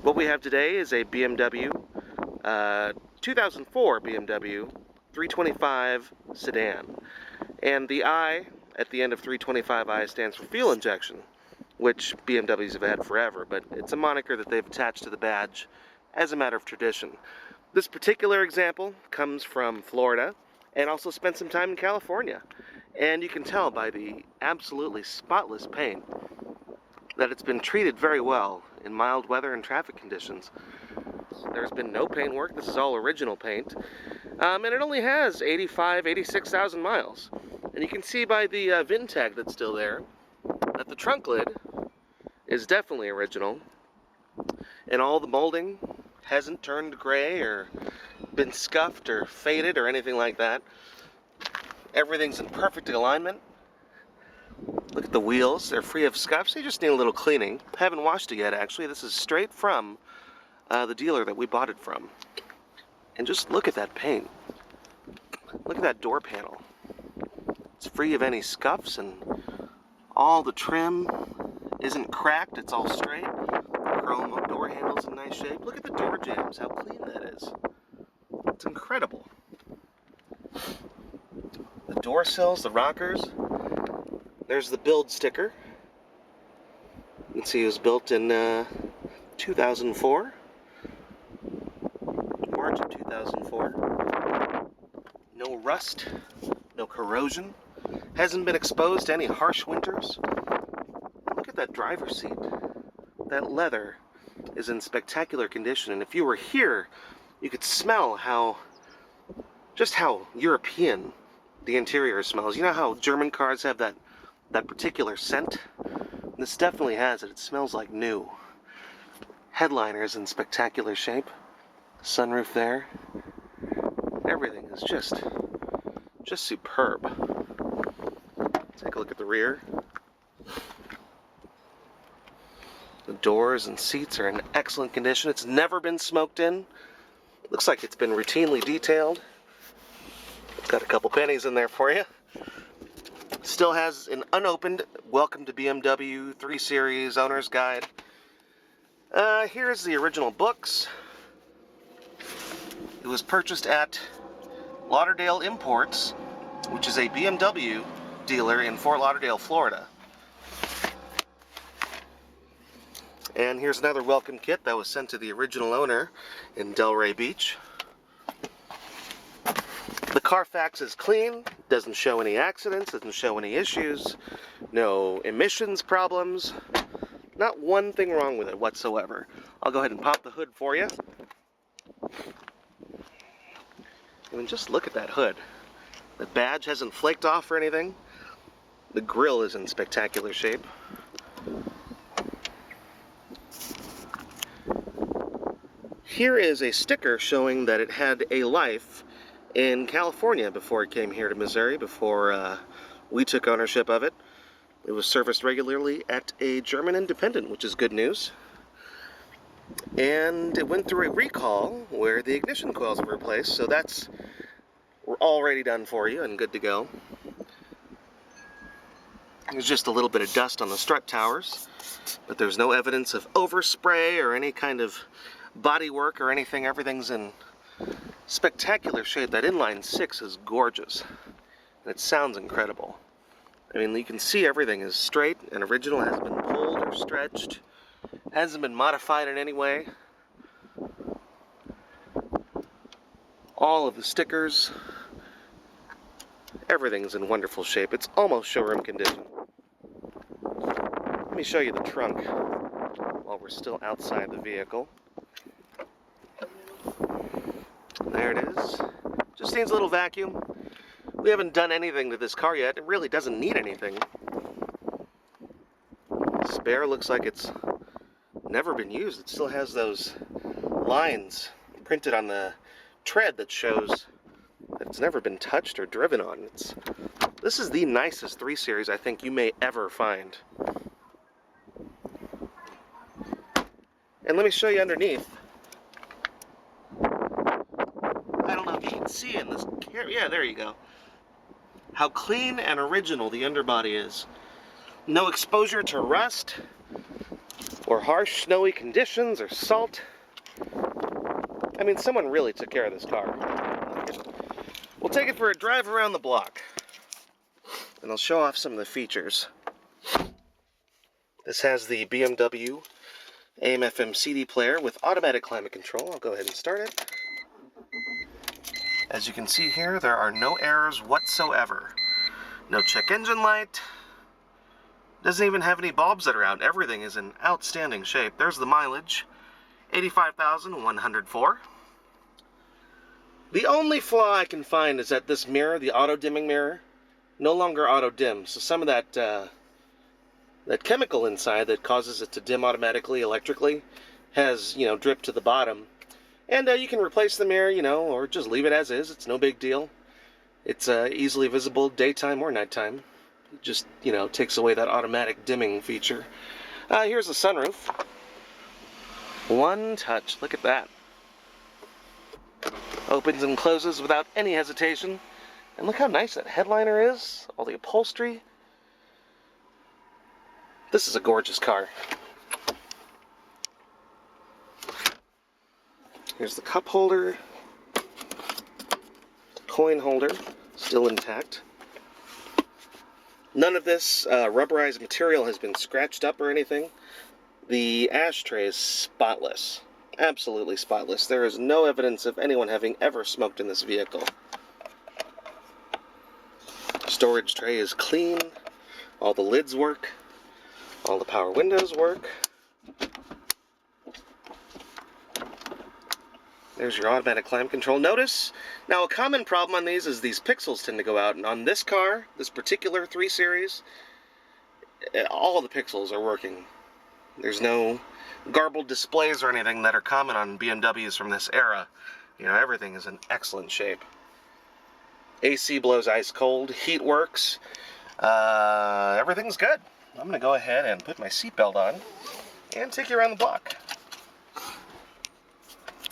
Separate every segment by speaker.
Speaker 1: What we have today is a BMW, 2004 BMW 325 Sedan. And the I at the end of 325i stands for fuel injection, which BMWs have had forever, but it's a moniker that they've attached to the badge as a matter of tradition. This particular example comes from Florida and also spent some time in California. And you can tell by the absolutely spotless paint that it's been treated very well in mild weather and traffic conditions. There's been no paint work. This is all original paint. And it only has 86,000 miles. And you can see by the VIN tag that's still there that the trunk lid is definitely original. And all the molding hasn't turned gray or been scuffed or faded or anything like that. Everything's in perfect alignment. Look at the wheels, they're free of scuffs. They just need a little cleaning. Haven't washed it yet, actually. This is straight from the dealer that we bought it from. And just look at that paint. Look at that door panel. It's free of any scuffs, and all the trim isn't cracked, it's all straight. The chrome door handle's in nice shape. Look at the door jambs, how clean that is. It's incredible. The door sills, the rockers. There's the build sticker. You can see it was built in 2004. March of 2004. No rust, no corrosion. Hasn't been exposed to any harsh winters. Look at that driver's seat. That leather is in spectacular condition. And if you were here, you could smell just how European the interior smells. You know how German cars have that particular scent? This definitely has it. It smells like new. Headliner's in spectacular shape. Sunroof there. Everything is just superb. Take a look at the rear. The doors and seats are in excellent condition. It's never been smoked in. Looks like it's been routinely detailed. Got a couple pennies in there for you. Still has an unopened Welcome to BMW 3 Series Owner's Guide. Here's the original books. It was purchased at Lauderdale Imports, which is a BMW dealer in Fort Lauderdale, Florida. And here's another welcome kit that was sent to the original owner in Delray Beach. The Carfax is clean, doesn't show any accidents, doesn't show any issues, no emissions problems, not one thing wrong with it whatsoever. I'll go ahead and pop the hood for you. I mean, just look at that hood. The badge hasn't flaked off or anything. The grille is in spectacular shape. Here is a sticker showing that it had a life in California before it came here to Missouri, before we took ownership of it. It was serviced regularly at a German independent, which is good news. And it went through a recall where the ignition coils were replaced, so that's already done for you and good to go. There's just a little bit of dust on the strut towers, but there's no evidence of overspray or any kind of body work or anything. Everything's in spectacular shape. That inline 6 is gorgeous, and it sounds incredible. I mean, you can see everything is straight and original, hasn't been pulled or stretched, hasn't been modified in any way. All of the stickers, everything's in wonderful shape. It's almost showroom condition. Let me show you the trunk while we're still outside the vehicle. There it is. Just needs a little vacuum. We haven't done anything to this car yet. It really doesn't need anything. Spare looks like it's never been used. It still has those lines printed on the tread that shows that it's never been touched or driven on. This is the nicest 3 Series I think you may ever find. And let me show you underneath. I don't know if you can see in this camera. Yeah, there you go. How clean and original the underbody is. No exposure to rust or harsh snowy conditions or salt. I mean, someone really took care of this car. We'll take it for a drive around the block, and I'll show off some of the features. This has the BMW AM/FM CD player with automatic climate control. I'll go ahead and start it. As you can see here, there are no errors whatsoever. No check engine light. Doesn't even have any bulbs that are out. Everything is in outstanding shape. There's the mileage, 85,104. The only flaw I can find is that this mirror, the auto-dimming mirror, no longer auto-dims. So some of that chemical inside that causes it to dim automatically, electrically, has, dripped to the bottom. And you can replace the mirror, or just leave it as is. It's no big deal. It's easily visible daytime or nighttime. It just, takes away that automatic dimming feature. Here's the sunroof. One touch. Look at that. Opens and closes without any hesitation. And look how nice that headliner is. All the upholstery. This is a gorgeous car. Here's the cup holder. The coin holder, still intact. None of this rubberized material has been scratched up or anything. The ashtray is spotless. Absolutely spotless. There is no evidence of anyone having ever smoked in this vehicle. Storage tray is clean. All the lids work. All the power windows work. There's your automatic climate control. Notice, now a common problem on these is these pixels tend to go out. And on this car, this particular 3 Series, all the pixels are working. There's no garbled displays or anything that are common on BMWs from this era. Everything is in excellent shape. AC blows ice cold. Heat works. Everything's good. I'm going to go ahead and put my seatbelt on and take you around the block.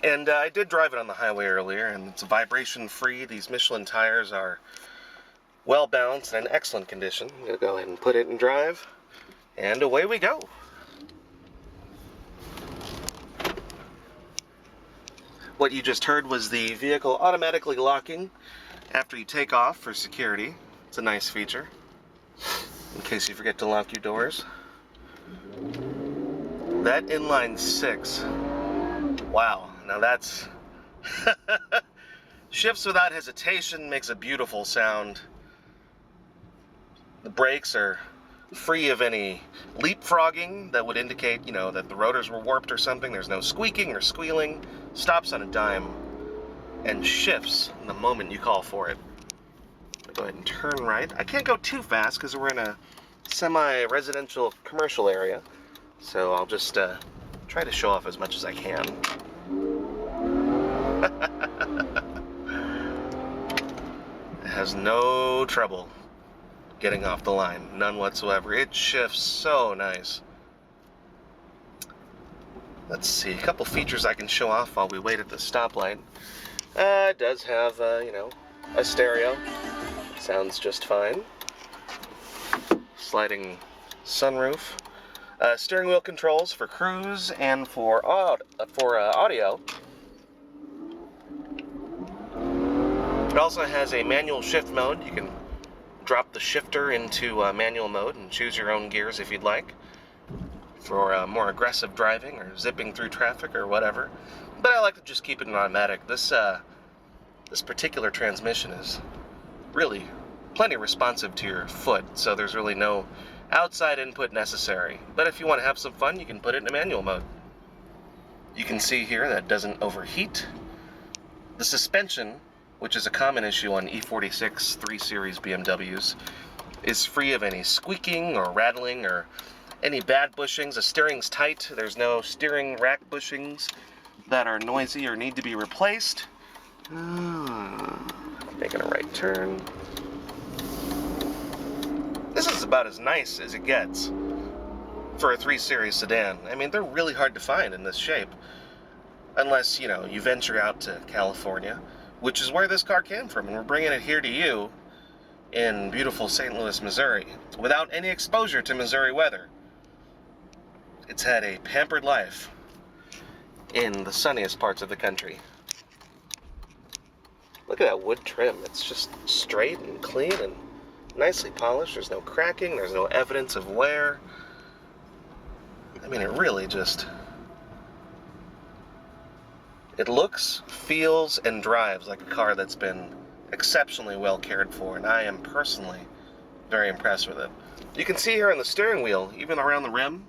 Speaker 1: And I did drive it on the highway earlier, and it's vibration-free. These Michelin tires are well-balanced and in excellent condition. I'm going to go ahead and put it in drive, and away we go. What you just heard was the vehicle automatically locking after you take off for security. It's a nice feature, in case you forget to lock your doors. That inline 6, wow. Now that's shifts without hesitation, makes a beautiful sound. The brakes are free of any leapfrogging that would indicate, that the rotors were warped or something. There's no squeaking or squealing. Stops on a dime and shifts the moment you call for it. I'll go ahead and turn right. I can't go too fast because we're in a semi-residential commercial area. So I'll just try to show off as much as I can. It has no trouble getting off the line, none whatsoever. It shifts so nice. Let's see, a couple features I can show off while we wait at the stoplight. It does have, a stereo. Sounds just fine. Sliding sunroof. Steering wheel controls for cruise and for audio. It also has a manual shift mode. You can drop the shifter into manual mode and choose your own gears if you'd like for more aggressive driving or zipping through traffic or whatever. But I like to just keep it in automatic. This particular transmission is really plenty responsive to your foot, so there's really no outside input necessary. But if you want to have some fun, you can put it in a manual mode. You can see here that it doesn't overheat. The suspension, which is a common issue on E46 3 Series BMWs, is free of any squeaking or rattling or any bad bushings. The steering's tight. There's no steering rack bushings that are noisy or need to be replaced. Making a right turn. This is about as nice as it gets for a 3 Series sedan. I mean, they're really hard to find in this shape. Unless, you venture out to California, which is where this car came from, and we're bringing it here to you in beautiful St. Louis, Missouri, without any exposure to Missouri weather. it's had a pampered life in the sunniest parts of the country. Look at that wood trim. It's just straight and clean and nicely polished. There's no cracking. There's no evidence of wear. I mean, it really just... It looks, feels, and drives like a car that's been exceptionally well cared for, and I am personally very impressed with it. You can see here on the steering wheel, even around the rim,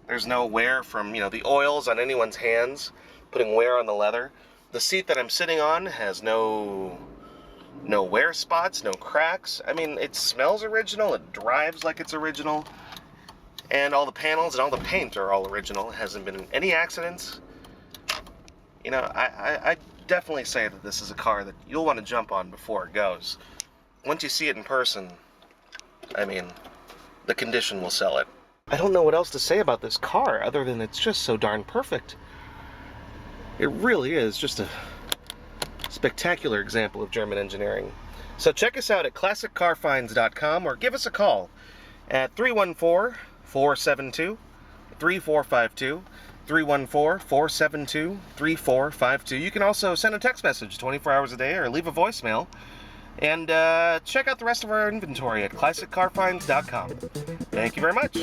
Speaker 1: there's no wear from, the oils on anyone's hands, putting wear on the leather. The seat that I'm sitting on has no wear spots, no cracks. I mean, it smells original, it drives like it's original, and all the panels and all the paint are all original. It hasn't been in any accidents. I definitely say that this is a car that you'll want to jump on before it goes. Once you see it in person, I mean, the condition will sell it. I don't know what else to say about this car other than it's just so darn perfect. It really is just a spectacular example of German engineering. So check us out at classiccarfinds.com or give us a call at 314-472-3452. 314-472-3452. You can also send a text message 24 hours a day or leave a voicemail. And check out the rest of our inventory at classiccarfinds.com. Thank you very much.